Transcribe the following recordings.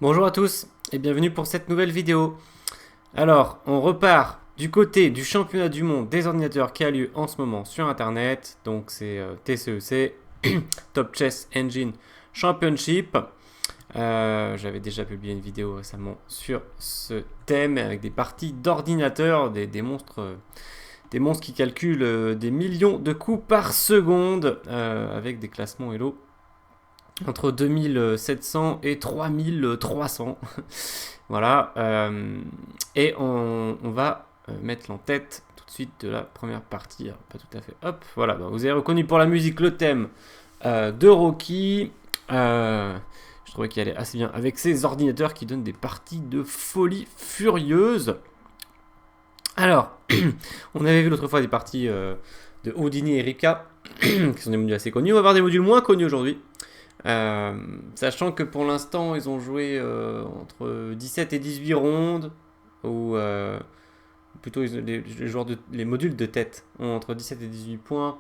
Bonjour à tous et bienvenue pour cette nouvelle vidéo. Alors, on repart du côté du championnat du monde des ordinateurs qui a lieu en ce moment sur internet. Donc c'est TCEC, Top Chess Engine Championship. J'avais déjà publié une vidéo récemment sur ce thème avec des parties d'ordinateurs, des monstres. Des monstres qui calculent des millions de coups par seconde avec des classements Elo entre 2700 et 3300. Voilà. Et on va mettre en tête tout de suite de la première partie. Alors, pas tout à fait. Hop, voilà. Donc vous avez reconnu pour la musique le thème de Rocky. Je trouvais qu'il allait assez bien avec ces ordinateurs qui donnent des parties de folie furieuse. Alors, on avait vu l'autre fois des parties de Houdini et Rika, qui sont des modules assez connus. On va voir des modules moins connus aujourd'hui. Sachant que pour l'instant, ils ont joué entre 17 et 18 rondes, ou plutôt les modules de tête ont entre 17 et 18 points,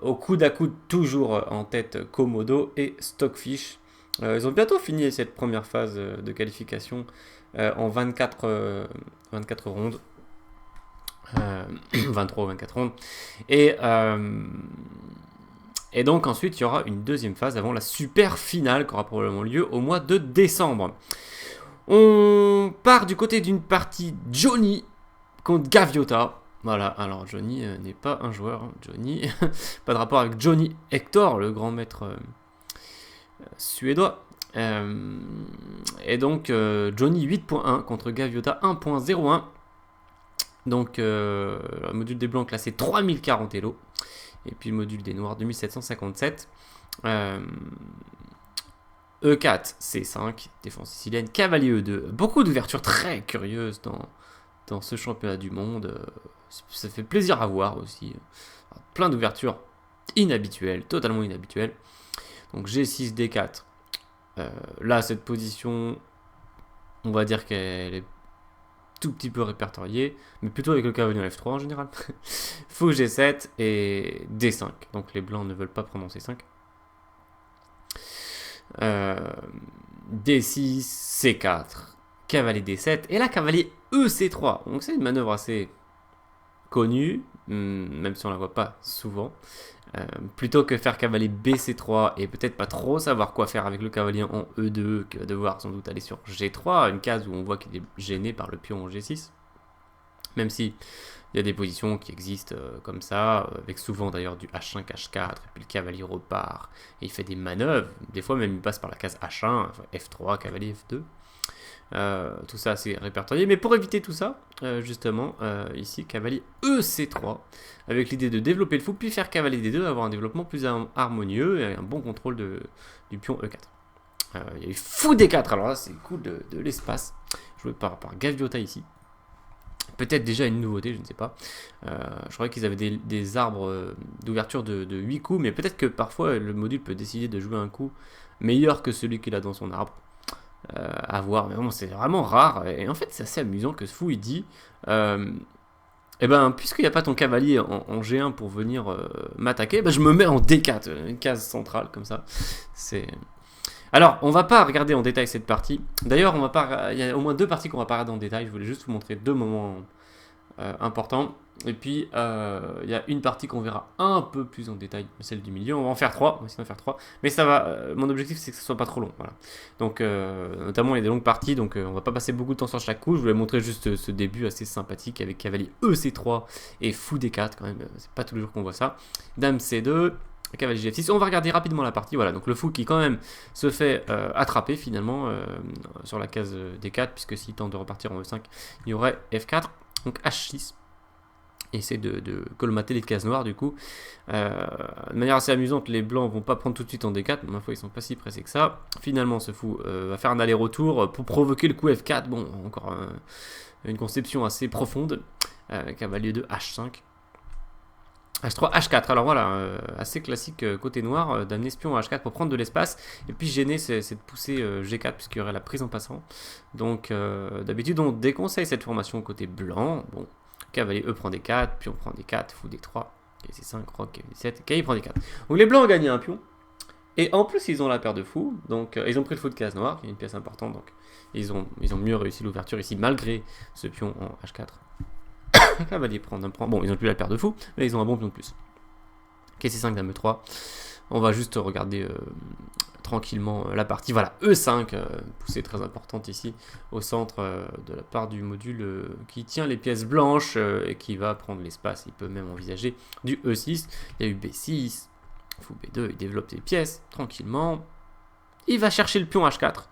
au coude à coude toujours en tête Komodo et Stockfish. Ils ont bientôt fini cette première phase de qualification en 24 rondes. 23 ou 24 rondes. Et donc ensuite, il y aura une deuxième phase avant la super finale qui aura probablement lieu au mois de décembre. On part du côté d'une partie Johnny contre Gaviota. Voilà, alors Johnny n'est pas un joueur. Johnny, pas de rapport avec Johnny Hector, le grand maître suédois. Et donc Johnny 8.1 contre Gaviota 1.01. Donc le module des blancs classé 3040 Elo. Et puis le module des noirs 2757. E4, C5, défense sicilienne, cavalier E2. Beaucoup d'ouvertures très curieuses dans ce championnat du monde. Ça fait plaisir à voir aussi. Plein d'ouvertures inhabituelles, totalement inhabituelles. Donc G6, D4. Là, cette position, on va dire qu'elle est tout petit peu répertoriée, mais plutôt avec le cavalier en F3 en général. Fou G7 et D5. Donc les blancs ne veulent pas prendre en C5. D6, C4, cavalier D7, et là cavalier EC3. Donc c'est une manœuvre assez connue, même si on la voit pas souvent. Plutôt que faire cavalier BC3 et peut-être pas trop savoir quoi faire avec le cavalier en E2, qui va devoir sans doute aller sur G3, une case où on voit qu'il est gêné par le pion en G6. Même si il y a des positions qui existent comme ça, avec souvent d'ailleurs du H5, H4, et puis le cavalier repart, et il fait des manœuvres, des fois même il passe par la case H1, F3, cavalier F2. Tout ça c'est répertorié, mais pour éviter tout ça, justement, ici cavalier EC3, avec l'idée de développer le fou, puis faire cavalier D2, avoir un développement plus harmonieux et un bon contrôle du pion E4. Il y a eu fou D4, alors là c'est cool de l'espace, joué par Gaviota ici. Peut-être déjà une nouveauté, je ne sais pas. Je croyais qu'ils avaient des arbres d'ouverture de 8 coups, mais peut-être que parfois le module peut décider de jouer un coup meilleur que celui qu'il a dans son arbre. À voir, mais bon, c'est vraiment rare. Et en fait, c'est assez amusant que ce fou il dit eh ben, puisqu'il n'y a pas ton cavalier en G1 pour venir m'attaquer, ben, je me mets en D4, une case centrale comme ça. C'est. Alors, on va pas regarder en détail cette partie. D'ailleurs, il y a au moins deux parties qu'on va pas regarder en détail. Je voulais juste vous montrer deux moments importants. Et puis, il y a une partie qu'on verra un peu plus en détail, celle du milieu. On va en faire trois. On va essayer d'en faire trois. Mais ça va. Mon objectif, c'est que ce soit pas trop long. Voilà. Donc, notamment, il y a des longues parties. Donc, on va pas passer beaucoup de temps sur chaque coup. Je voulais montrer juste ce début assez sympathique avec cavalier EC3 et fou D4. Quand même, c'est pas tous les jours qu'on voit ça. Dame C2. Cavalier G6, on va regarder rapidement la partie. Voilà, donc le fou qui quand même se fait attraper finalement sur la case D4, puisque s'il tente de repartir en E5, il y aurait F4, donc H6. Essaie de colmater les cases noires du coup. De manière assez amusante, les blancs vont pas prendre tout de suite en D4, mais ma foi ils sont pas si pressés que ça. Finalement ce fou va faire un aller-retour pour provoquer le coup F4. Bon, encore une conception assez profonde. Cavalier de H5. H3, H4, alors voilà, assez classique côté noir, d'amener ce pion à H4 pour prendre de l'espace, et puis gêner cette poussée G4 puisqu'il y aurait la prise en passant. Donc d'habitude on déconseille cette formation côté blanc. Bon, cavalier E prend D4, pion prend D4, fou D3, C5, roc, D7, cavalier prend D4. Donc les blancs ont gagné un pion, Et en plus, ils ont la paire de fous. Donc, ils ont pris le fou de case noire, qui est une pièce importante. Donc, ils ont mieux réussi l'ouverture ici, malgré ce pion en H4. Cavalier prend d'un prend. Bon, ils ont plus la paire de fous, mais ils ont un bon pion de plus. Ok, C5, dame E3. On va juste regarder tranquillement la partie. Voilà, E5, poussée très importante ici, au centre de la part du module qui tient les pièces blanches et qui va prendre l'espace. Il peut même envisager du E6. Il y a eu B6, fou B2, il développe ses pièces tranquillement. Il va chercher le pion H4.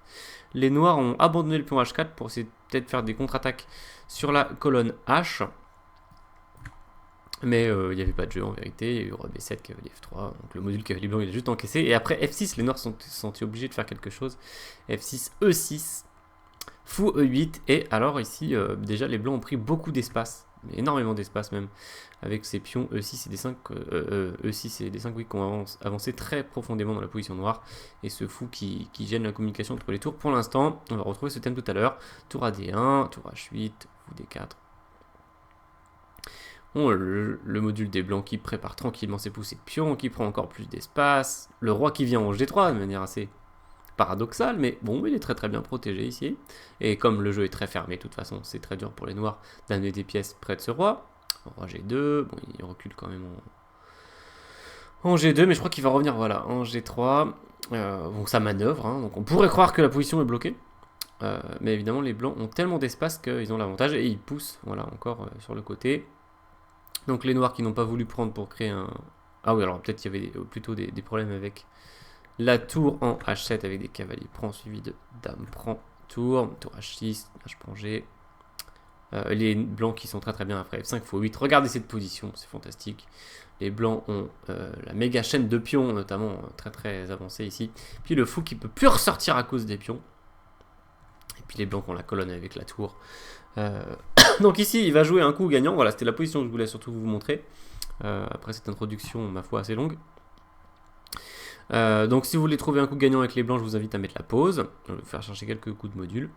Les noirs ont abandonné le pion H4 pour essayer peut-être faire des contre-attaques sur la colonne H. Mais il n'y avait pas de jeu en vérité, il y a eu roi B7, cavalier F3, donc le module cavalier blanc il a juste encaissé. Et après F6, les noirs sont sentis obligés de faire quelque chose. F6, E6, fou E8, et alors ici, déjà les blancs ont pris beaucoup d'espace, énormément d'espace même, avec ces pions E6 et D5, E6 et D5 oui, qui ont avancé très profondément dans la position noire. Et ce fou qui gêne la communication entre les tours. Pour l'instant, on va retrouver ce thème tout à l'heure, tour AD1, tour H8, fou D4. Bon, le module des blancs qui prépare tranquillement ses poussées de pions, qui prend encore plus d'espace. Le roi qui vient en G3 de manière assez paradoxale, mais bon, il est très très bien protégé ici. Et comme le jeu est très fermé, de toute façon, c'est très dur pour les noirs d'amener des pièces près de ce roi. Roi G2, bon, il recule quand même en G2, mais je crois qu'il va revenir, voilà, en G3. Donc ça manœuvre, hein, donc on pourrait croire que la position est bloquée. Mais évidemment, les blancs ont tellement d'espace qu'ils ont l'avantage et ils poussent, voilà, encore sur le côté. Donc les noirs qui n'ont pas voulu prendre pour créer un... Ah oui, alors peut-être qu'il y avait plutôt des problèmes avec la tour en H7 avec des cavaliers prend suivi de dame prend tour, tour H6, H prend G. Les blancs qui sont très très bien après F5, fou 8. Regardez cette position, c'est fantastique. Les blancs ont la méga chaîne de pions, notamment très très avancée ici. Puis le fou qui peut plus ressortir à cause des pions. Et puis les blancs qui ont la colonne avec la tour. Donc ici, il va jouer un coup gagnant. Voilà, c'était la position que je voulais surtout vous montrer. Après cette introduction, ma foi, assez longue. Donc si vous voulez trouver un coup gagnant avec les blancs, je vous invite à mettre la pause. Je vais vous faire chercher quelques coups de module.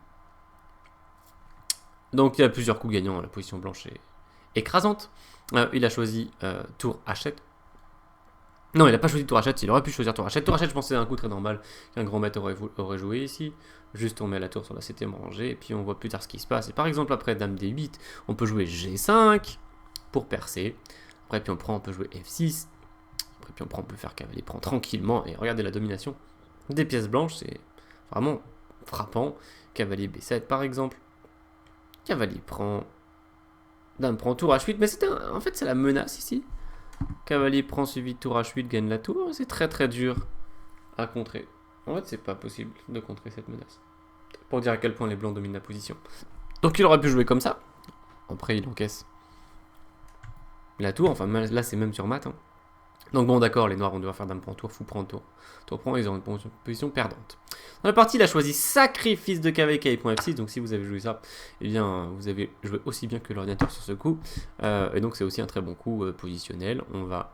Donc il y a plusieurs coups gagnants. La position blanche est écrasante. Il a choisi tour H7. Non, il n'a pas choisi tour H7, il aurait pu choisir tour H7. Tour H7, je pense que c'est un coup très normal qu'un grand maître aurait joué ici. Juste on met la tour sur la 7ème rangée et puis on voit plus tard ce qui se passe. Et par exemple, après dame D8, on peut jouer G5 pour percer. Après, puis on peut jouer F6. Après, puis on peut faire cavalier prend tranquillement. Et regardez la domination des pièces blanches, c'est vraiment frappant. Cavalier B7 par exemple. Cavalier prend. Dame prend tour H8. Mais en fait, c'est la menace ici. Cavalier prend suivi de tour H8, gagne la tour. C'est très très dur à contrer. En fait, c'est pas possible de contrer cette menace. Pour dire à quel point les blancs dominent la position. Donc il aurait pu jouer comme ça. Après, il encaisse la tour. Enfin, là, c'est même sur mat. Hein. Donc bon, d'accord, les noirs, on doit faire dame prend tour, fou prend tour. Tour prend, ils ont une position perdante. Dans la partie, il a choisi sacrifice de cavalier F6. Donc si vous avez joué ça, eh bien, vous avez joué aussi bien que l'ordinateur sur ce coup. Et donc c'est aussi un très bon coup positionnel. On va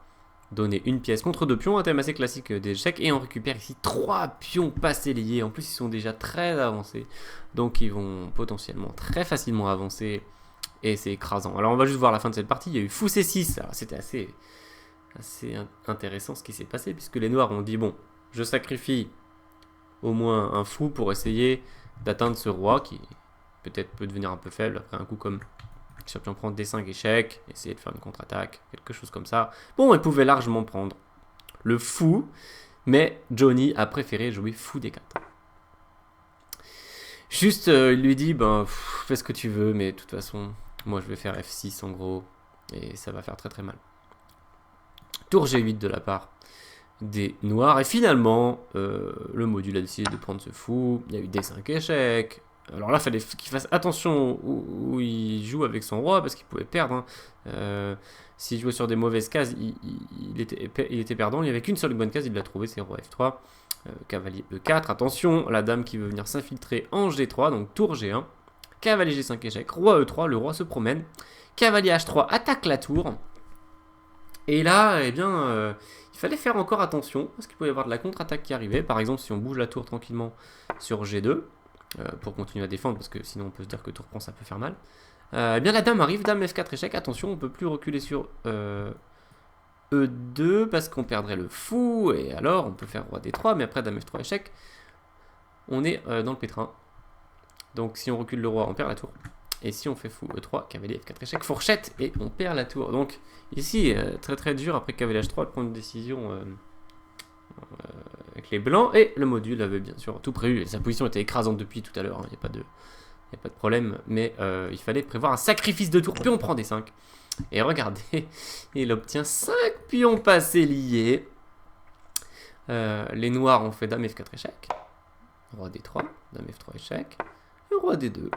donner une pièce contre 2 pions, un thème assez classique des échecs, et on récupère ici 3 pions passés liés. En plus, ils sont déjà très avancés, donc ils vont potentiellement très facilement avancer, et c'est écrasant. Alors on va juste voir la fin de cette partie. Il y a eu fou C6, alors c'était assez intéressant ce qui s'est passé, puisque les noirs ont dit, bon, je sacrifie au moins un fou pour essayer d'atteindre ce roi, qui peut-être peut devenir un peu faible après un coup comme... Si on prend D5 échec, essayer de faire une contre-attaque, quelque chose comme ça. Bon, il pouvait largement prendre le fou, mais Johnny a préféré jouer fou D4. Juste, il lui dit, ben, fais ce que tu veux, mais de toute façon, moi je vais faire F6 en gros, et ça va faire très très mal. Tour G8 de la part des noirs, et finalement, le module a décidé de prendre ce fou. Il y a eu D5 échec. Alors là, il fallait qu'il fasse attention où il joue avec son roi, parce qu'il pouvait perdre. Hein. S'il jouait sur des mauvaises cases, il était perdant. Il n'y avait qu'une seule bonne case, il l'a trouvé, c'est roi F3. Cavalier E4, attention, la dame qui veut venir s'infiltrer en G3, donc tour G1. Cavalier G5 échec, roi E3, le roi se promène. Cavalier H3 attaque la tour. Et là, eh bien, il fallait faire encore attention, parce qu'il pouvait y avoir de la contre-attaque qui arrivait. Par exemple, si on bouge la tour tranquillement sur G2, pour continuer à défendre, parce que sinon on peut se dire que tour prend, ça peut faire mal. Eh bien la dame arrive, dame F4 échec, attention, on peut plus reculer sur E2 parce qu'on perdrait le fou, et alors on peut faire roi D3, mais après dame F3 échec, on est dans le pétrin. Donc si on recule le roi, on perd la tour. Et si on fait fou E3, cavalier F4 échec, fourchette, et on perd la tour. Donc ici, très très dur après cavalier H3 de prendre une décision avec les blancs. Et le module avait bien sûr tout prévu. Sa position était écrasante depuis tout à l'heure, il n'y a pas de problème. Mais il fallait prévoir un sacrifice de tour, puis on prend des 5. Et regardez, il obtient 5 pions passés liés. Les noirs ont fait dame F4 échec, roi D3, dame F3 échec, et roi D2.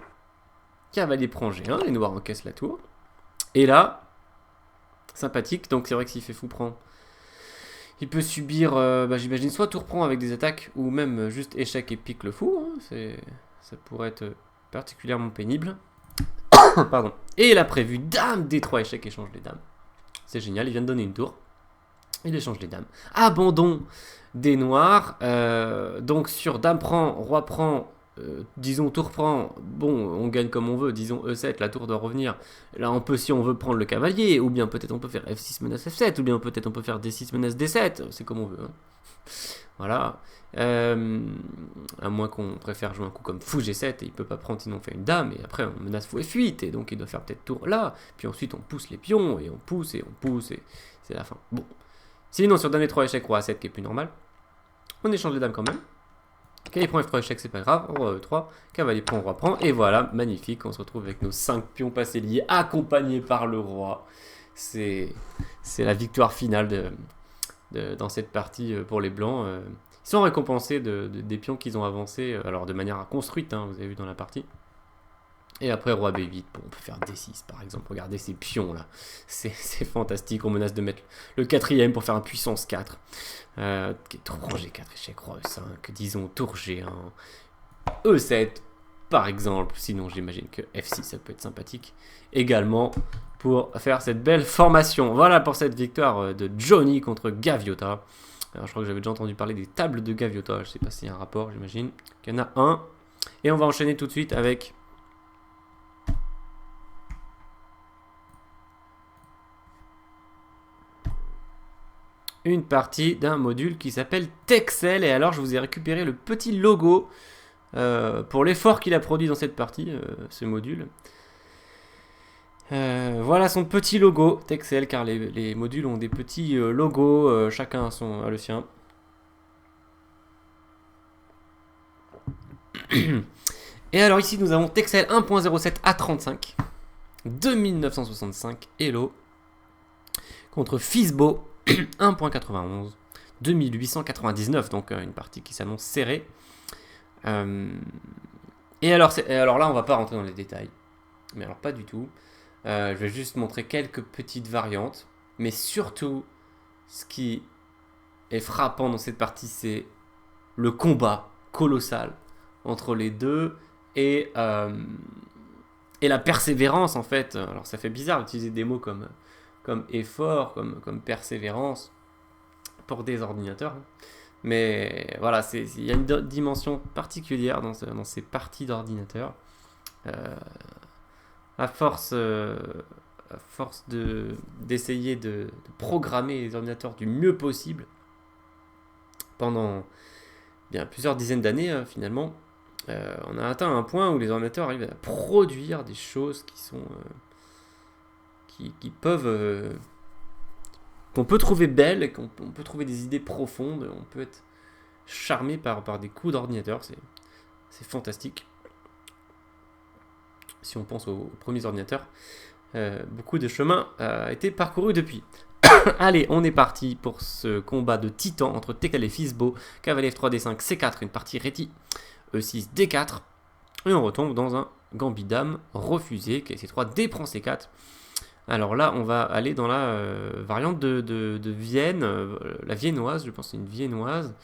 Cavalier prend G1, les noirs encaissent la tour. Et là, sympathique, donc c'est vrai que s'il fait fou prend, il peut subir, j'imagine, soit tour prend avec des attaques, ou même juste échec et pique le fou. Hein, ça pourrait être particulièrement pénible. Pardon. Et il a prévu dame D3 échec, échange les dames. C'est génial, il vient de donner une tour. Il échange les dames. Abandon des noirs. Donc sur dame prend, roi prend, disons tour prend, bon, on gagne comme on veut, disons E7, la tour doit revenir. Là on peut, si on veut, prendre le cavalier, ou bien peut-être on peut faire F6 menace F7, ou bien peut-être on peut faire D6 menace D7, c'est comme on veut. Hein. Voilà. À moins qu'on préfère jouer un coup comme fou G7, et il peut pas prendre sinon on fait une dame, et après on menace fou F8, et donc il doit faire peut-être tour là, puis ensuite on pousse les pions, et on pousse, et c'est la fin. Bon. Sinon sur dame E3 échec, roi A7 qui est plus normal, on échange les dames quand même. Cavalier prend F3 échec, c'est pas grave, roi E3, cavalier prend, roi prend, et voilà, magnifique, on se retrouve avec nos 5 pions passés liés, accompagnés par le roi. C'est la victoire finale dans cette partie pour les blancs. Ils sont récompensés des pions qu'ils ont avancés, alors de manière construite, hein, vous avez vu dans la partie. Et après roi B8, bon, on peut faire D6 par exemple, regardez ces pions là, c'est fantastique, on menace de mettre le 4ème pour faire un puissance 4. Tour G4 échec, roi E5, disons tour G1, E7 par exemple, sinon j'imagine que F6 ça peut être sympathique également pour faire cette belle formation. Voilà pour cette victoire de Johnny contre Gaviota. Alors je crois que j'avais déjà entendu parler des tables de Gaviota, je sais pas s'il y a un rapport, j'imagine qu'il y en a un. Et on va enchaîner tout de suite avec une partie d'un module qui s'appelle Texel. Et alors je vous ai récupéré le petit logo pour l'effort qu'il a produit dans cette partie, ce module. Voilà son petit logo Texel, car les modules ont des petits logos, chacun a le sien. Et alors ici nous avons Texel 1.07 A35 de 1965 Hello contre Fisbo 1.91 de 1899, donc une partie qui s'annonce serrée. Et alors là on va pas rentrer dans les détails, mais alors pas du tout. Je vais juste montrer quelques petites variantes, mais surtout ce qui est frappant dans cette partie, c'est le combat colossal entre les deux et la persévérance en fait. Alors ça fait bizarre d'utiliser des mots comme effort, comme persévérance pour des ordinateurs, mais voilà, il y a une dimension particulière dans ces parties d'ordinateur. À force d'essayer de programmer les ordinateurs du mieux possible pendant bien plusieurs dizaines d'années, finalement, on a atteint un point où les ordinateurs arrivent à produire des choses qui sont qui peuvent qu'on peut trouver belles, et qu'on peut trouver des idées profondes, on peut être charmé par des coups d'ordinateur, c'est fantastique. Si on pense aux premiers ordinateurs, beaucoup de chemin a été parcouru depuis. Allez, on est parti pour ce combat de titan entre Texel et Fisbo. Cavalier F3 D5 C4, une partie Réti E6 D4, et on retombe dans un gambit dame refusé. C3 D prend C4. Alors là, on va aller dans la variante de Vienne, la viennoise, je pense que c'est une viennoise,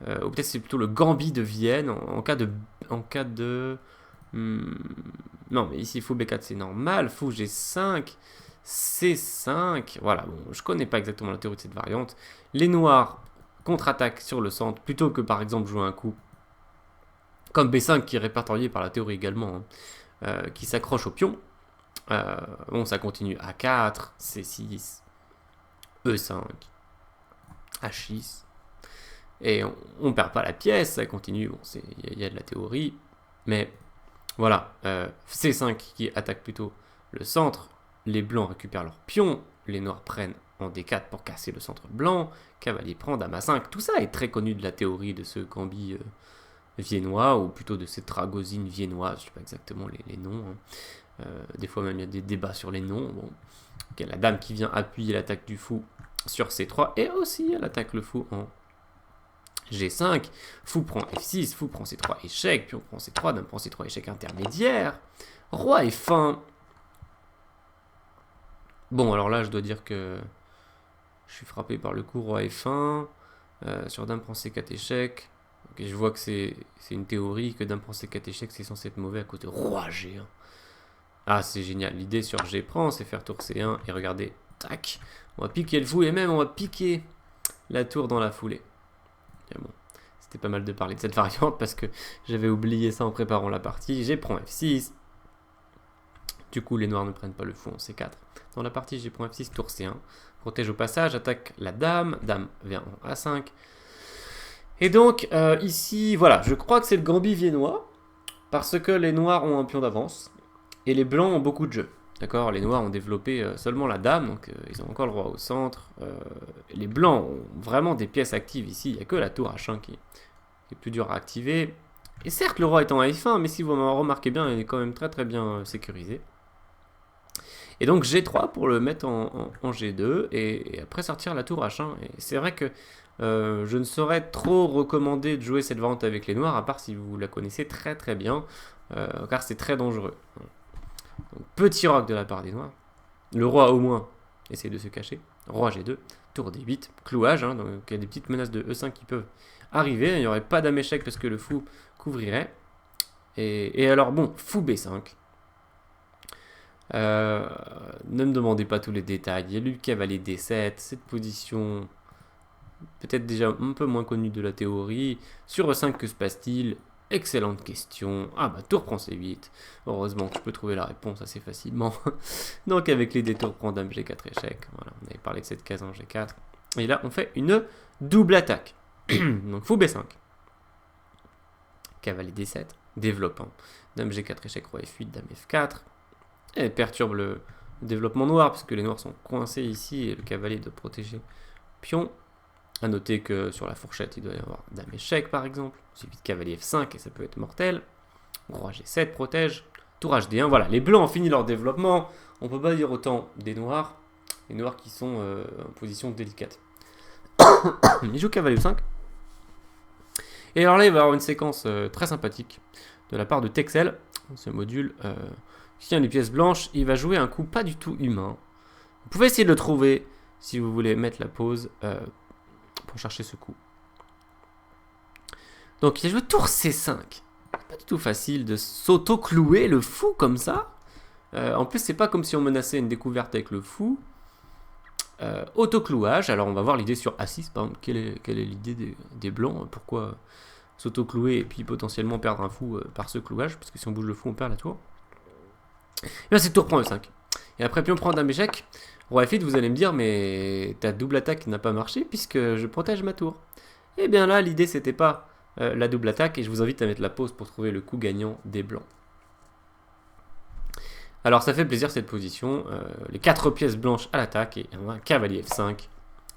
ou peut-être c'est plutôt le gambit de Vienne en cas de non, mais ici, fou B4, c'est normal. Fou G5, C5. Voilà, bon, je connais pas exactement la théorie de cette variante. Les noirs contre-attaquent sur le centre, plutôt que par exemple jouer un coup comme B5, qui est répertorié par la théorie également, qui s'accroche au pion. Bon, ça continue A4, C6, E5, H6. Et on ne perd pas la pièce, ça continue, bon, il y a de la théorie. Mais voilà, C5 qui attaque plutôt le centre. Les blancs récupèrent leur pion, les noirs prennent en D4 pour casser le centre blanc. Cavalier prend, dame A5. Tout ça est très connu de la théorie de ce gambit viennois, ou plutôt de cette ragozine viennoise, je ne sais pas exactement les noms. Hein. Des fois même il y a des débats sur les noms. Bon. Okay, la dame qui vient appuyer l'attaque du fou sur C3, et aussi elle attaque le fou en G5, fou prend F6, fou prend C3, échec, puis on prend C3, dame prend C3, échec intermédiaire, roi F1. Bon, alors là, je dois dire que je suis frappé par le coup roi F1, sur dame prend C4, échec. Okay, je vois que c'est une théorie, que dame prend C4, échec, c'est censé être mauvais à côté roi G1. Ah, c'est génial, l'idée sur G prend, c'est faire tour C1, et regardez, tac, on va piquer le fou, et même on va piquer la tour dans la foulée. Bon, c'était pas mal de parler de cette variante parce que j'avais oublié ça en préparant la partie. G prend F6. Du coup, les noirs ne prennent pas le fou en C4. Dans la partie, G prend F6, tour C1. Protège au passage, attaque la dame. Dame vient en A5. Et donc, ici, voilà, je crois que c'est le gambit viennois parce que les noirs ont un pion d'avance et les blancs ont beaucoup de jeux. D'accord, les noirs ont développé seulement la dame, donc ils ont encore le roi au centre. Les blancs ont vraiment des pièces actives ici, il n'y a que la tour H1 qui est plus dure à activer. Et certes, le roi est en F1, mais si vous remarquez bien, il est quand même très très bien sécurisé. Et donc G3 pour le mettre en G2, et après sortir la tour H1. Et c'est vrai que je ne saurais trop recommander de jouer cette variante avec les noirs, à part si vous la connaissez très très bien, car c'est très dangereux. Donc, petit roc de la part des noirs. Le roi au moins essaie de se cacher. Roi G2, tour D8, clouage. Hein, donc il y a des petites menaces de E5 qui peuvent arriver. Il n'y aurait pas dame échec parce que le fou couvrirait. Et alors bon, fou B5. Ne me demandez pas tous les détails. Il y a eu le cavalier D7, cette position peut-être déjà un peu moins connue de la théorie. Sur E5, que se passe-t-il? Excellente question. Ah bah tour prend C8. Heureusement que je peux trouver la réponse assez facilement. Donc avec les détours prend dame G4 échec. Voilà, on avait parlé de cette case en G4. Et là on fait une double attaque. Donc fou B5. Cavalier D7. Développant. Dame G4 échec, roi F8, dame F4. Et perturbe le développement noir parce que les noirs sont coincés ici et le cavalier doit protéger pion. A noter que sur la fourchette, il doit y avoir dame échec par exemple. Il suffit de cavalier F5 et ça peut être mortel. Roi G7 protège. Tour HD1. Voilà, les blancs ont fini leur développement. On peut pas dire autant des noirs. Les noirs qui sont en position délicate. Il joue cavalier F5. Et alors là, il va y avoir une séquence très sympathique de la part de Texel. Ce module qui tient les pièces blanches. Il va jouer un coup pas du tout humain. Vous pouvez essayer de le trouver si vous voulez mettre la pause pour chercher ce coup. Donc il a joué tour C5. Pas du tout facile de s'auto-clouer le fou comme ça. En plus, c'est pas comme si on menaçait une découverte avec le fou. Auto-clouage. Alors on va voir l'idée sur A6. Par exemple, quelle est l'idée des blancs? Pourquoi s'auto-clouer et puis potentiellement perdre un fou par ce clouage? Parce que si on bouge le fou, on perd la tour. Et là, c'est tour prend E5. Et après, pion prend dame échec. Roi F8, vous allez me dire, mais ta double attaque n'a pas marché puisque je protège ma tour. Et bien là, l'idée, c'était pas la double attaque, et je vous invite à mettre la pause pour trouver le coup gagnant des blancs. Alors, ça fait plaisir cette position. Les 4 pièces blanches à l'attaque, et un cavalier F5.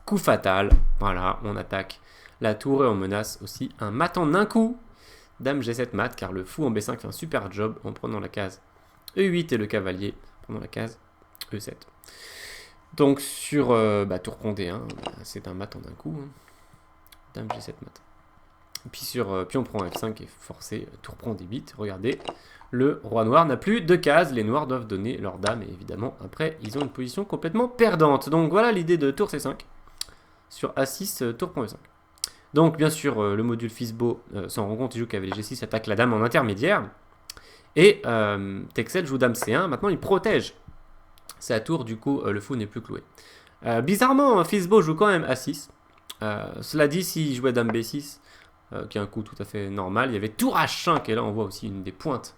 Coup fatal. Voilà, on attaque la tour et on menace aussi un mat en un coup. Dame G7 mat, car le fou en B5 fait un super job en prenant la case E8 et le cavalier prenant la case E7. Donc sur tour prend D1, c'est un mat en un coup. Hein. Dame G7 mat. Puis sur pion prend F5 et forcé, tour prend D8. Regardez, le roi noir n'a plus de cases. Les noirs doivent donner leur dame et évidemment après ils ont une position complètement perdante. Donc voilà l'idée de tour C5. Sur A6, tour prend E5. Donc bien sûr le module Fisbo s'en rend compte, il joue cavalier G6, attaque la dame en intermédiaire. Et Texel joue dame C1, maintenant il protège sa tour, du coup le fou n'est plus cloué. Bizarrement, Fisbo joue quand même A6. Cela dit, s'il jouait dame B6, qui est un coup tout à fait normal, il y avait tour H5, et là on voit aussi une des pointes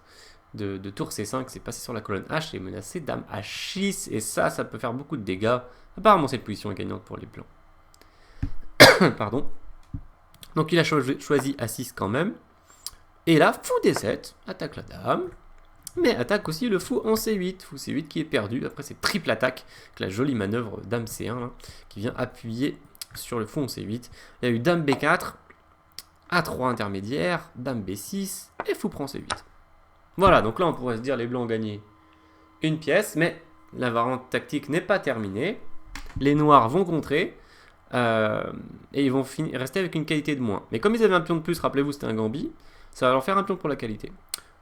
de tour C5, c'est passé sur la colonne H et menacé dame H6, et ça peut faire beaucoup de dégâts. Apparemment, cette position est gagnante pour les blancs. Pardon. Donc il a choisi A6 quand même. Et là, fou D7, attaque la dame, mais attaque aussi le fou en C8. Fou C8 qui est perdu. Après, c'est triple attaque, avec la jolie manœuvre dame C1, là, qui vient appuyer sur le fou en C8. Il y a eu dame B4, A3 intermédiaire, dame B6, et fou prend C8. Voilà, donc là, on pourrait se dire les blancs ont gagné une pièce, mais la variante tactique n'est pas terminée. Les noirs vont contrer. Et ils vont rester avec une qualité de moins. Mais comme ils avaient un pion de plus, rappelez-vous, c'était un gambit, ça va leur faire un pion pour la qualité.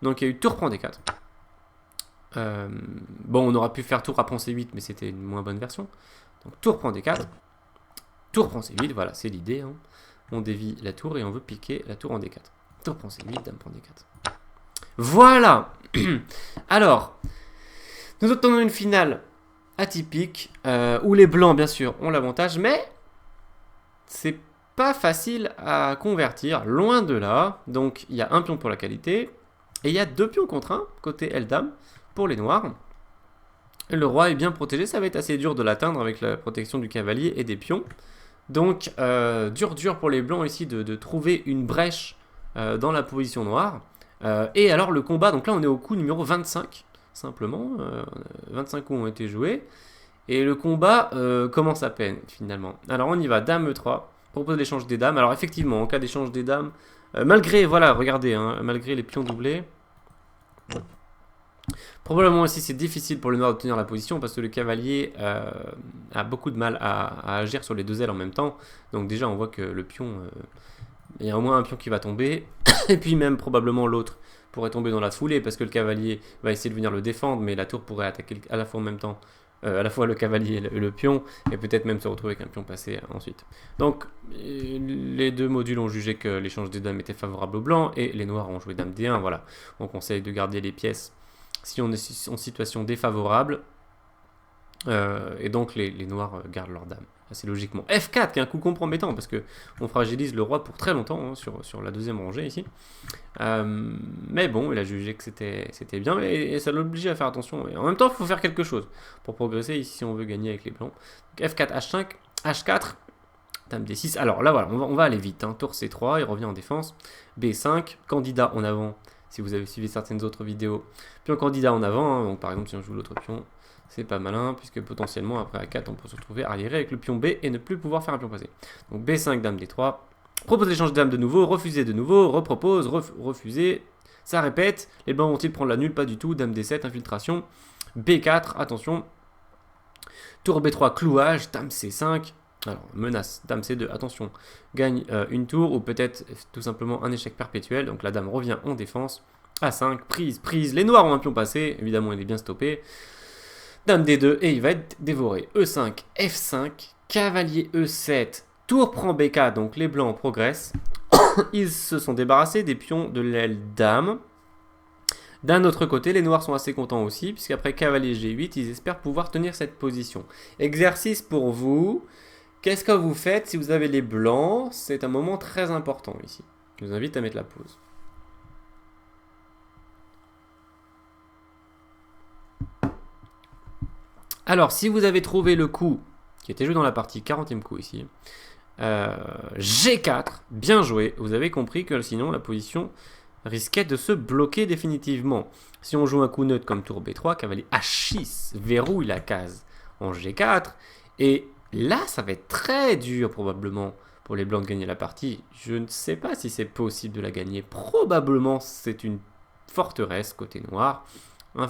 Donc il y a eu tour prend D4. Bon, on aurait pu faire tour à prend C8, mais c'était une moins bonne version. Donc tour prend D4, tour prend C8, voilà, c'est l'idée. Hein. On dévie la tour et on veut piquer la tour en D4. Tour prend C8, dame prend D4. Voilà. Alors, nous obtenons une finale atypique, où les blancs, bien sûr, ont l'avantage, mais c'est pas facile à convertir, loin de là. Donc il y a un pion pour la qualité, et il y a 2 pions contre 1, côté L-Dame, pour les noirs. Le roi est bien protégé, ça va être assez dur de l'atteindre avec la protection du cavalier et des pions. Donc dur pour les blancs ici de trouver une brèche dans la position noire. Et alors le combat, donc là on est au coup numéro 25, simplement, 25 coups ont été joués. Et le combat commence à peine, finalement. Alors, on y va. Dame E3. Propose l'échange des dames. Alors, effectivement, en cas d'échange des dames, malgré, voilà, regardez, hein, malgré les pions doublés, probablement aussi, c'est difficile pour le noir d'obtenir la position parce que le cavalier a beaucoup de mal à agir sur les 2 ailes en même temps. Donc, déjà, on voit que le pion, il y a au moins un pion qui va tomber. Et puis, même, probablement, l'autre pourrait tomber dans la foulée parce que le cavalier va essayer de venir le défendre, mais la tour pourrait attaquer à la fois en même temps. À la fois le cavalier et le pion, et peut-être même se retrouver avec un pion passé ensuite. Donc, les 2 modules ont jugé que l'échange des dames était favorable aux blancs, et les noirs ont joué dame D1, voilà. On conseille de garder les pièces si on est en situation défavorable, et donc les noirs gardent leurs dames, assez logiquement. F4, qui est un coup compromettant, parce que on fragilise le roi pour très longtemps, hein, sur la 2e rangée ici. Mais bon, il a jugé que c'était bien, et ça l'obligeait à faire attention. Et en même temps, il faut faire quelque chose pour progresser ici si on veut gagner avec les blancs. Donc F4, H5, H4, dame D6. Alors là, voilà, on va aller vite. Hein. Tour C3, il revient en défense. B5, candidat en avant, si vous avez suivi certaines autres vidéos. Pion candidat en avant, hein. Donc par exemple, si on joue l'autre pion, c'est pas malin, puisque potentiellement, après A4, on peut se retrouver arriéré avec le pion B et ne plus pouvoir faire un pion passé. Donc B5, dame D3. Propose l'échange de dames de nouveau, refuser de nouveau, repropose, refuser. Ça répète. Les blancs vont-ils prendre la nulle? Pas du tout. Dame D7, infiltration. B4, attention. Tour B3, clouage. Dame C5. Alors, menace. Dame C2, attention. Gagne une tour ou peut-être tout simplement un échec perpétuel. Donc la dame revient en défense. A5, prise. Les noirs ont un pion passé. Évidemment, il est bien stoppé. Dame D2 et il va être dévoré. E5, F5, cavalier E7. Tour prend BK, donc les blancs progressent. Ils se sont débarrassés des pions de l'aile dame. D'un autre côté, les noirs sont assez contents aussi, puisqu'après cavalier G8, ils espèrent pouvoir tenir cette position. Exercice pour vous. Qu'est-ce que vous faites si vous avez les blancs? C'est un moment très important ici. Je vous invite à mettre la pause. Alors, si vous avez trouvé le coup qui était joué dans la partie, 40e coup ici, G4, bien joué. Vous avez compris que sinon la position risquait de se bloquer définitivement. Si on joue un coup neutre comme tour B3, cavalier H6 verrouille la case en G4. Et là, ça va être très dur probablement pour les blancs de gagner la partie. Je ne sais pas si c'est possible de la gagner. Probablement, c'est une forteresse côté noir.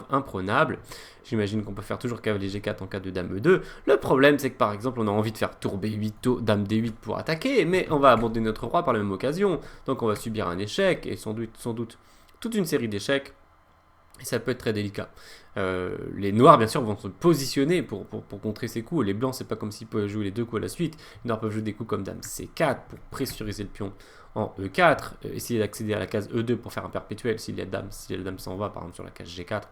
Imprenable. J'imagine qu'on peut faire toujours cavalier G4 en cas de dame E2. Le problème, c'est que par exemple, on a envie de faire tour B8, dame D8 pour attaquer, mais on va abandonner notre roi par la même occasion. Donc on va subir un échec et sans doute toute une série d'échecs. Et ça peut être très délicat. Les noirs, bien sûr, vont se positionner pour contrer ces coups. Les blancs, c'est pas comme s'ils pouvaient jouer les 2 coups à la suite. Les noirs peuvent jouer des coups comme dame C4 pour pressuriser le pion en E4. Essayer d'accéder à la case E2 pour faire un perpétuel si la dame s'en va, par exemple, sur la case G4.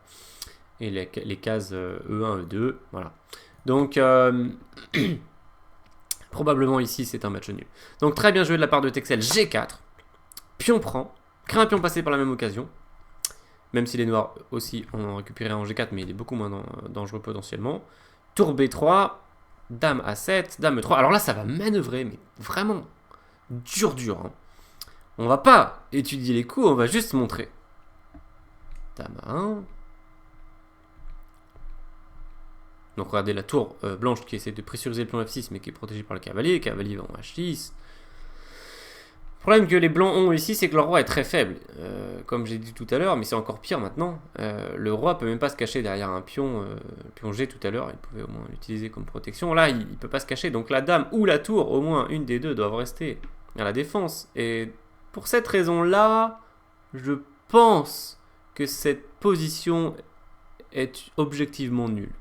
Et les cases E1, E2. Voilà. Donc, probablement ici, c'est un match nul. Donc, très bien joué de la part de Texel. G4. Pion prend. Crée un pion passé par la même occasion. même si les noirs aussi en ont récupéré en G4, mais il est beaucoup moins dangereux potentiellement. Tour B3, dame A7, dame E3. Alors là, ça va manœuvrer, mais vraiment dur. Hein. On va pas étudier les coups, on va juste montrer. Dame A1. Donc regardez la tour blanche qui essaie de pressuriser le pion F6, mais qui est protégée par le cavalier. Cavalier va en H6. Le problème que les blancs ont ici, c'est que leur roi est très faible. Comme j'ai dit tout à l'heure, mais c'est encore pire maintenant. Le roi peut même pas se cacher derrière un pion, pion G tout à l'heure. Il pouvait au moins l'utiliser comme protection. Là, il peut pas se cacher. Donc la dame ou la tour, au moins une des deux, doivent rester à la défense. Et pour cette raison-là, je pense que cette position est objectivement nulle.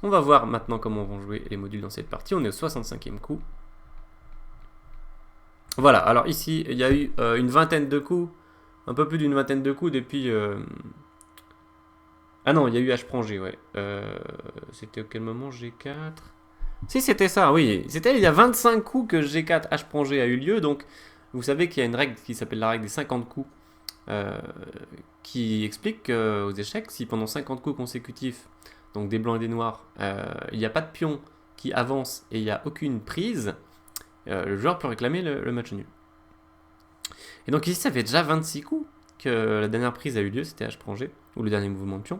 On va voir maintenant comment vont jouer les modules dans cette partie. On est au 65e coup. Voilà, alors ici, il y a eu une vingtaine de coups, un peu plus d'une vingtaine de coups depuis... Ah non, il y a eu H prend G, ouais. C'était à quel moment G4? Si, c'était ça, oui. C'était il y a 25 coups que G4 H prend G a eu lieu, donc vous savez qu'il y a une règle qui s'appelle la règle des 50 coups, qui explique qu'aux échecs, si pendant 50 coups consécutifs, donc des blancs et des noirs, il n'y a pas de pion qui avance et il n'y a aucune prise, le joueur peut réclamer le match nul. Et donc ici, ça fait déjà 26 coups que la dernière prise a eu lieu, c'était H prend G, ou le dernier mouvement de pion.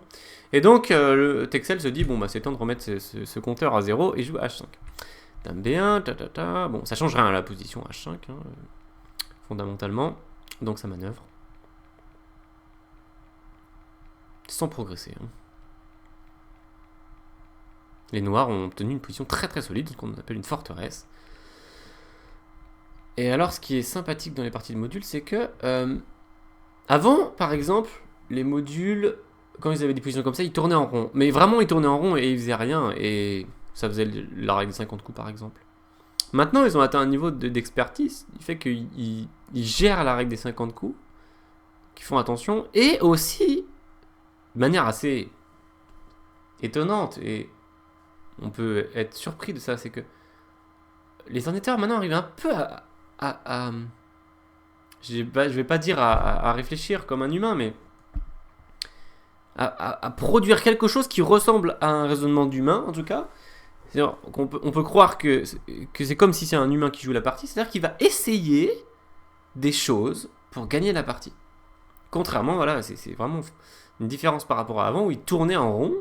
Et donc, le Texel se dit, bon, bah c'est temps de remettre ce compteur à 0 et joue H5. Dame B1, bon, ça change rien à la position H5, hein, fondamentalement, donc ça manœuvre. Sans progresser. Hein. Les noirs ont obtenu une position très très solide, ce qu'on appelle une forteresse. Et alors, ce qui est sympathique dans les parties de modules, c'est que avant, par exemple, les modules, quand ils avaient des positions comme ça, ils tournaient en rond. Mais vraiment, ils tournaient en rond et ils faisaient rien. Et ça faisait la règle des 50 coups, par exemple. Maintenant, ils ont atteint un niveau d'expertise qui fait qu'ils gèrent la règle des 50 coups, qu'ils font attention, et aussi, de manière assez étonnante, et on peut être surpris de ça, c'est que les ordinateurs maintenant arrivent un peu je vais pas dire à réfléchir comme un humain, mais à produire quelque chose qui ressemble à un raisonnement d'humain, en tout cas. On peut croire que c'est comme si c'est un humain qui joue la partie, c'est-à-dire qu'il va essayer des choses pour gagner la partie. Contrairement, voilà, c'est vraiment une différence par rapport à avant, où il tournait en rond,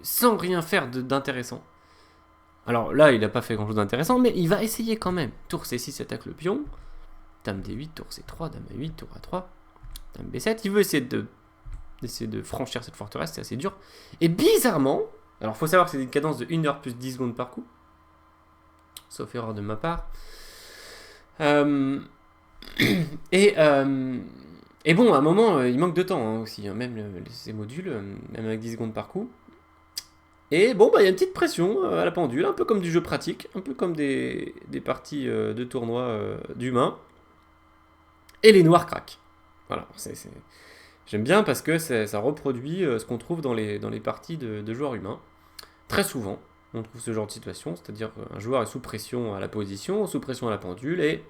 sans rien faire d'intéressant. Alors là, il n'a pas fait grand chose d'intéressant, mais il va essayer quand même. Tour C6 attaque le pion. Dame D8, tour C3, dame A8, tour A3. Dame B7. Il veut essayer de franchir cette forteresse, c'est assez dur. Et bizarrement, alors il faut savoir que c'est une cadence de 1 heure plus 10 secondes par coup. Sauf erreur de ma part. Et bon, à un moment, il manque de temps hein, aussi, hein, même ces modules, même avec 10 secondes par coup. Et bon, bah, il y a une petite pression à la pendule, un peu comme du jeu pratique, un peu comme des parties de tournoi d'humains. Et les noirs craquent. Voilà, j'aime bien parce que ça reproduit ce qu'on trouve dans les parties de joueurs humains. Très souvent, on trouve ce genre de situation, c'est-à-dire qu'un joueur est sous pression à la position, sous pression à la pendule, et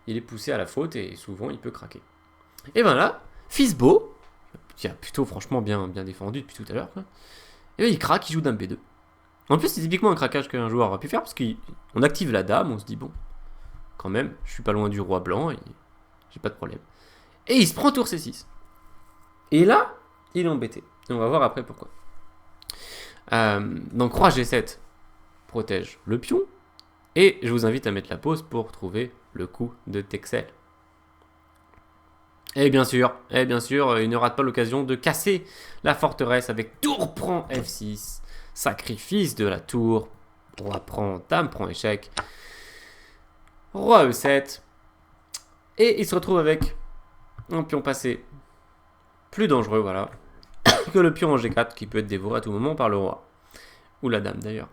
il est poussé à la faute, et souvent il peut craquer. Et ben là, Fisbo, qui a plutôt franchement bien défendu depuis tout à l'heure, et bien il craque, il joue dame B2. En plus, c'est typiquement un craquage qu'un joueur aurait pu faire, parce qu'on active la dame, on se dit, bon, quand même, je suis pas loin du roi blanc, et j'ai pas de problème. Et il se prend tour C6. Et là, il est embêté. Et on va voir après pourquoi. Donc roi G7 protège le pion, et je vous invite à mettre la pause pour trouver le coup de Texel. Et bien sûr, il ne rate pas l'occasion de casser la forteresse avec tour prend F6, sacrifice de la tour, roi prend, dame prend échec, roi E7, et il se retrouve avec un pion passé plus dangereux, voilà, que le pion en G4 qui peut être dévoré à tout moment par le roi, ou la dame d'ailleurs.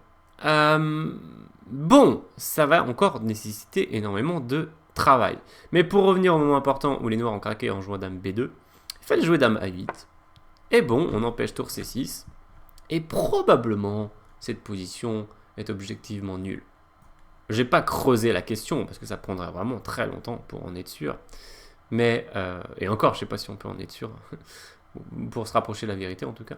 Bon, ça va encore nécessiter énormément de travail. Mais pour revenir au moment important où les noirs ont craqué en jouant dame B2, il fallait jouer dame A8. Et bon, on empêche tour C6. Et probablement, cette position est objectivement nulle. J'ai pas creusé la question, parce que ça prendrait vraiment très longtemps pour en être sûr. Mais, et encore, je sais pas si on peut en être sûr, pour se rapprocher de la vérité en tout cas.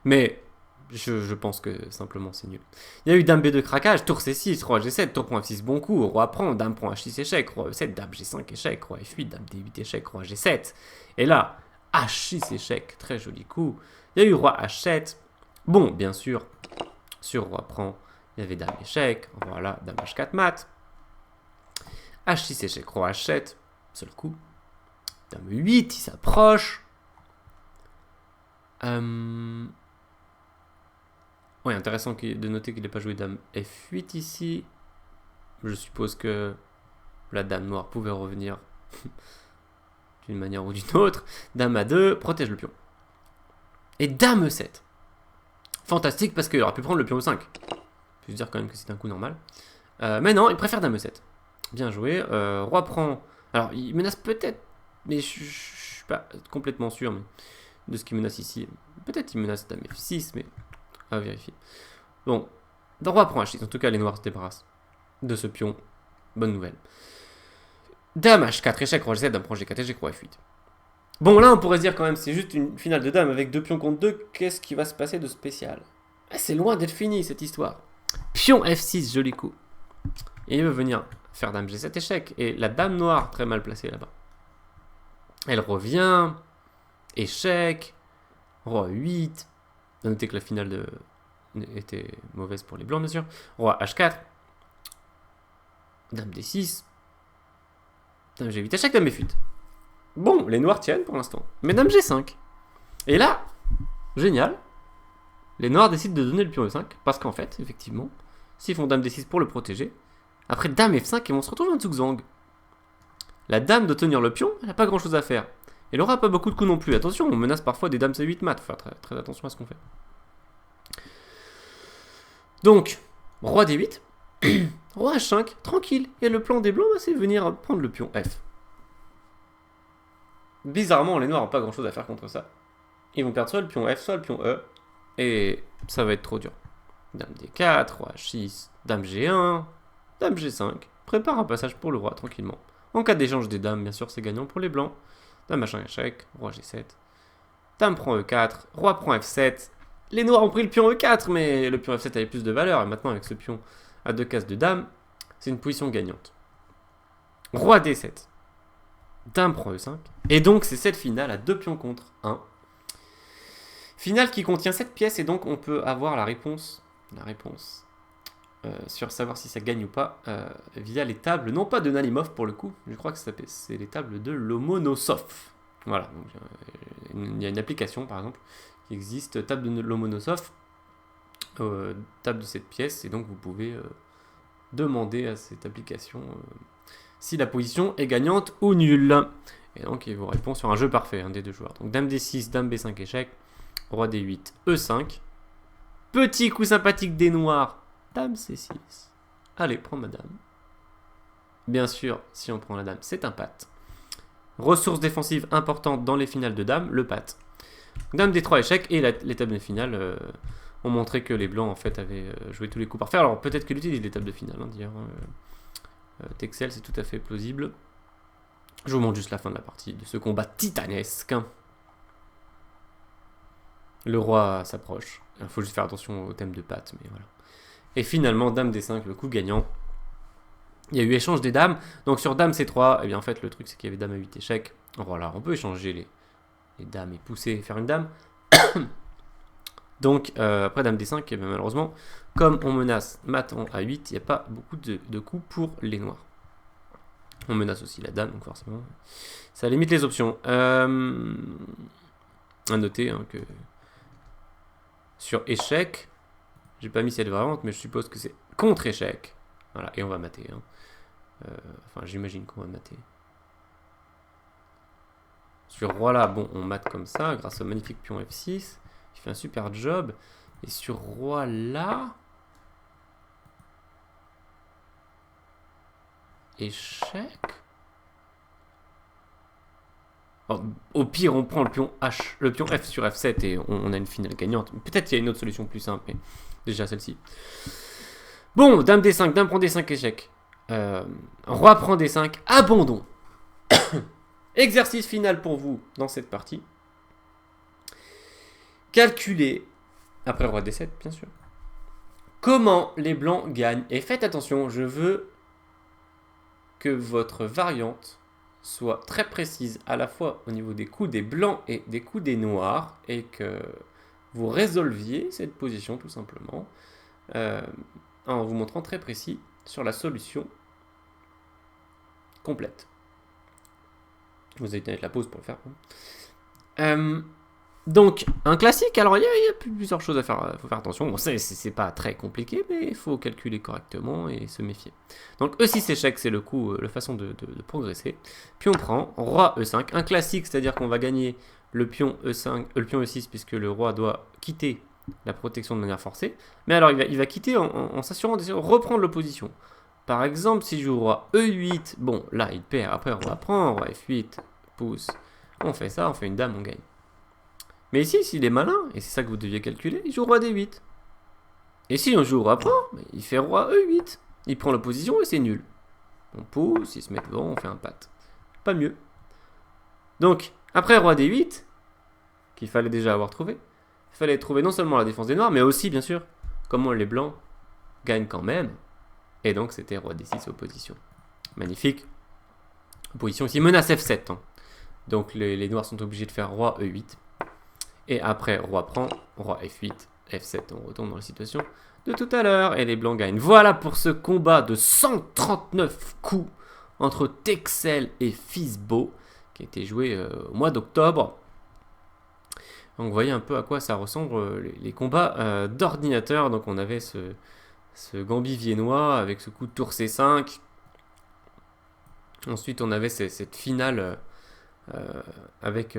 Mais, je pense que simplement c'est nul. Il y a eu Dame B2 craquage, Tour C6, Roi G7, Tour prend F6 bon coup, Roi prend, Dame prend H6 échec, Roi E7, Dame G5 échec, Roi F8, Dame D8 échec, Roi G7. Et là, H6 échec, très joli coup. Il y a eu Roi H7. Bon, bien sûr, sur Roi prend, il y avait Dame échec, voilà, Dame H4 mat. H6 échec, Roi H7, seul coup. Dame 8, il s'approche. Oui, intéressant de noter qu'il n'ait pas joué Dame F8 ici. Je suppose que la Dame noire pouvait revenir d'une manière ou d'une autre. Dame A2, protège le pion. Et Dame E7. Fantastique parce qu'il aurait pu prendre le pion E5. Je peux dire quand même que c'est un coup normal. Mais non, il préfère Dame E7. Bien joué. Roi prend. Alors, il menace peut-être, mais je ne suis pas complètement sûr de ce qu'il menace ici. Peut-être il menace Dame F6, mais à vérifier. Bon, Roi prend H6. En tout cas, les noirs se débarrassent de ce pion. Bonne nouvelle. Dame H4, échec, Roi G7, Dame prend G4, échec, Roi F8. Bon, là, on pourrait se dire quand même, c'est juste une finale de Dame avec 2 pions contre 2. Qu'est-ce qui va se passer de spécial? C'est loin d'être fini, cette histoire. Pion F6, joli coup. Et il veut venir faire Dame G7, échec. Et la Dame noire, très mal placée là-bas. Elle revient. Échec. Roi 8. Notez que la finale était mauvaise pour les blancs, bien sûr. Roi H4. Dame D6. Dame G8, échec, Dame F8. Bon, les noirs tiennent pour l'instant. Mais Dame G5. Et là, génial. Les noirs décident de donner le pion E5. Parce qu'en fait, effectivement, s'ils font Dame D6 pour le protéger, après Dame F5, ils vont se retrouver en zugzwang. La Dame doit tenir le pion, elle n'a pas grand chose à faire. Elle aura pas beaucoup de coups non plus. Attention, on menace parfois des Dames C8 mat. Faut faire très, très attention à ce qu'on fait. Donc, Roi D8. Roi H5, tranquille. Et le plan des blancs, c'est venir prendre le pion F. Bizarrement, les noirs n'ont pas grand chose à faire contre ça. Ils vont perdre soit le pion F, soit le pion E. Et ça va être trop dur. Dame D4, Roi H6, Dame G1, Dame G5. Prépare un passage pour le roi, tranquillement. En cas d'échange des dames, bien sûr, c'est gagnant pour les blancs. Dame H1 échec, Roi G7. Dame prend E4, Roi prend F7. Les noirs ont pris le pion E4, mais le pion F7 avait plus de valeur. Et maintenant, avec ce pion à 2 cases de dame, c'est une position gagnante. Roi D7. Dame prend E5. Et donc, c'est cette finale à 2 pions contre 1. Finale qui contient 7 pièces, et donc on peut avoir la réponse sur savoir si ça gagne ou pas via les tables, non pas de Nalimov pour le coup, je crois que c'est les tables de Lomonosov. Voilà, donc, il y a une application par exemple qui existe, table de Lomonosov, table de 7 pièces, et donc vous pouvez demander à cette application si la position est gagnante ou nulle. Et donc il vous répond sur un jeu parfait, des deux joueurs. Donc Dame D6, Dame B5 échec, Roi D8, E5. Petit coup sympathique des noirs, Dame C6. Allez, prends ma dame. Bien sûr, si on prend la dame, c'est un pat. Ressources défensives importantes dans les finales de dame, le pat. Dame D3 échec, et les tables de finale ont montré que les blancs en fait avaient joué tous les coups parfaits. Alors peut-être qu'ils utilisent les tables de finale, d'ailleurs. Texel, c'est tout à fait plausible. Je vous montre juste la fin de la partie de ce combat titanesque. Le roi s'approche. Il faut juste faire attention au thème de patte, mais voilà. Et finalement, Dame D5, le coup gagnant. Il y a eu échange des dames. Donc sur Dame C3, eh bien en fait, le truc c'est qu'il y avait Dame A8 échec. Voilà, on peut échanger les dames et pousser et faire une dame. Donc après Dame D5, eh bien, malheureusement, comme on menace mat en A8, il n'y a pas beaucoup de coups pour les noirs. On menace aussi la dame, donc forcément, ça limite les options. À noter que sur échec, j'ai pas mis cette variante, mais je suppose que c'est contre échec. Voilà, et on va mater. Enfin, j'imagine qu'on va mater. Sur roi là, bon, on mate comme ça, grâce au magnifique pion F6, qui fait un super job. Et sur roi là, échec. Alors, au pire, on prend le pion F sur F7 et on a une finale gagnante. Peut-être qu'il y a une autre solution plus simple, mais déjà celle-ci. Bon, Dame D5, Dame prend D5, échec. Roi prend D5, abandon. Exercice final pour vous dans cette partie. Calculez, après le roi D7 bien sûr, comment les blancs gagnent. Et faites attention, je veux que votre variante soit très précise à la fois au niveau des coups des blancs et des coups des noirs et que vous résolviez cette position tout simplement en vous montrant très précis sur la solution complète. Vous allez mettre la pause pour le faire. Donc, un classique, alors il y a plusieurs choses à faire, il faut faire attention. Bon, c'est pas très compliqué, mais il faut calculer correctement et se méfier. Donc, E6 échec, c'est le coup, la façon de progresser. Puis on prend roi E5, un classique, c'est-à-dire qu'on va gagner le pion E5, le pion E6, puisque le roi doit quitter la protection de manière forcée. Mais alors, il va quitter en s'assurant de reprendre l'opposition. Par exemple, si je joue roi E8, bon, là, il perd. Après, roi prend, roi F8, pouce. On fait ça, on fait une dame, on gagne. Mais ici, s'il est malin, et c'est ça que vous deviez calculer, il joue roi D8. Et si on joue roi prend, il fait roi E8. Il prend l'opposition et c'est nul. On pousse, il se met devant, on fait un pat. Pas mieux. Donc, après roi D8, qu'il fallait déjà avoir trouvé, il fallait trouver non seulement la défense des noirs, mais aussi, bien sûr, comment les blancs gagnent quand même. Et donc, c'était roi D6 opposition. Magnifique. Opposition ici, menace F7. Hein. Donc, les noirs sont obligés de faire roi E8. Et après, roi prend, roi F8, F7, on retourne dans la situation de tout à l'heure. Et les blancs gagnent. Voilà pour ce combat de 139 coups entre Texel et Fisbo, qui a été joué au mois d'octobre. Donc vous voyez un peu à quoi ça ressemble les combats d'ordinateur. Donc on avait ce gambit viennois avec ce coup de tour C5. Ensuite on avait cette finale... avec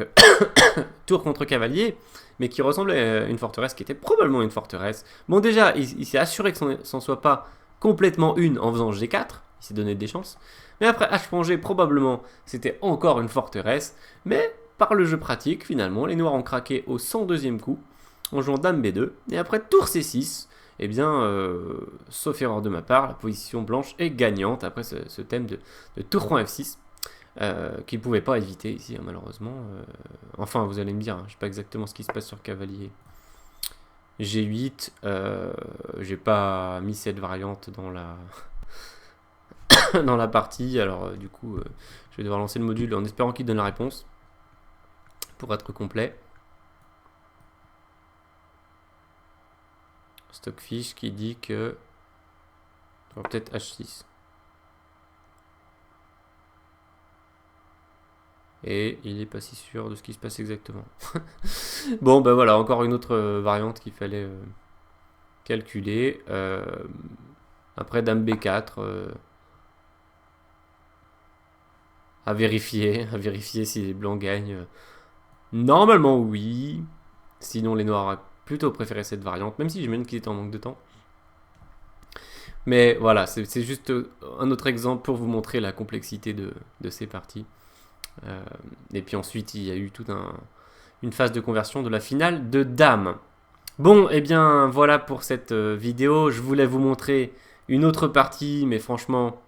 tour contre cavalier, mais qui ressemblait à une forteresse qui était probablement une forteresse. Bon, déjà, il s'est assuré que ça ne soit pas complètement une en faisant G4, il s'est donné des chances. Mais après H.G, probablement, c'était encore une forteresse. Mais par le jeu pratique, finalement, les noirs ont craqué au 102e coup, en jouant Dame B2. Et après tour C6, eh bien, sauf erreur de ma part, la position blanche est gagnante après ce thème de tour roi F6. Qu'il ne pouvait pas éviter ici, hein, malheureusement. Enfin, vous allez me dire, hein, je ne sais pas exactement ce qui se passe sur cavalier G8. J'ai pas mis cette variante dans la dans la partie. Alors, du coup, je vais devoir lancer le module en espérant qu'il donne la réponse pour être complet. Stockfish qui dit que peut-être H6. Et il n'est pas si sûr de ce qui se passe exactement. Bon, ben voilà, encore une autre variante qu'il fallait calculer. Après, Dame B4. À vérifier si les blancs gagnent. Normalement, oui. Sinon, les noirs auraient plutôt préféré cette variante, même si j'imagine qu'ils étaient en manque de temps. Mais voilà, c'est juste un autre exemple pour vous montrer la complexité de ces parties. Et puis ensuite, il y a eu toute une phase de conversion de la finale de dames. Bon, et bien voilà pour cette vidéo. Je voulais vous montrer une autre partie, mais franchement,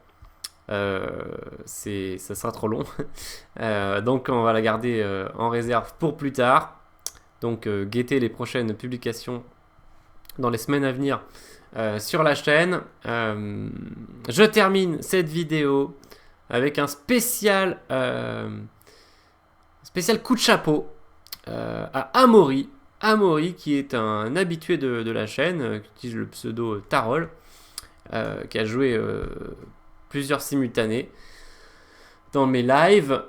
ça sera trop long. Donc on va la garder en réserve pour plus tard. Donc guettez les prochaines publications dans les semaines à venir sur la chaîne. Je termine cette vidéo avec un spécial coup de chapeau à Amaury. Amaury qui est un habitué de la chaîne, qui utilise le pseudo Tarol, qui a joué plusieurs simultanés dans mes lives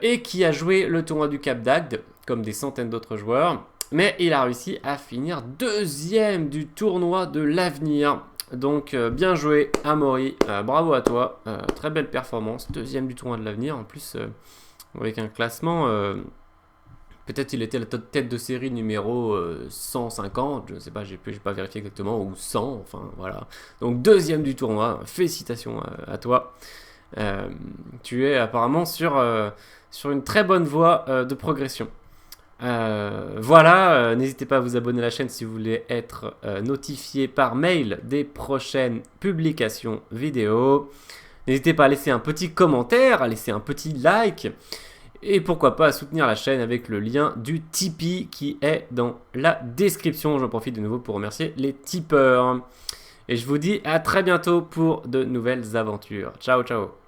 et qui a joué le tournoi du Cap d'Agde comme des centaines d'autres joueurs. Mais il a réussi à finir deuxième du tournoi de l'avenir. Donc bien joué Amaury, bravo à toi, très belle performance, deuxième du tournoi de l'avenir, en plus avec un classement, peut-être il était la tête de série numéro 150, je ne sais pas, j'ai pas vérifié exactement, ou 100, enfin voilà. Donc deuxième du tournoi, félicitations à toi, tu es apparemment sur une très bonne voie de progression. Voilà, n'hésitez pas à vous abonner à la chaîne si vous voulez être notifié par mail des prochaines publications vidéo. N'hésitez pas à laisser un petit commentaire, à laisser un petit like. Et pourquoi pas soutenir la chaîne avec le lien du Tipeee qui est dans la description. J'en profite de nouveau pour remercier les tipeurs. Et je vous dis à très bientôt pour de nouvelles aventures. Ciao, ciao.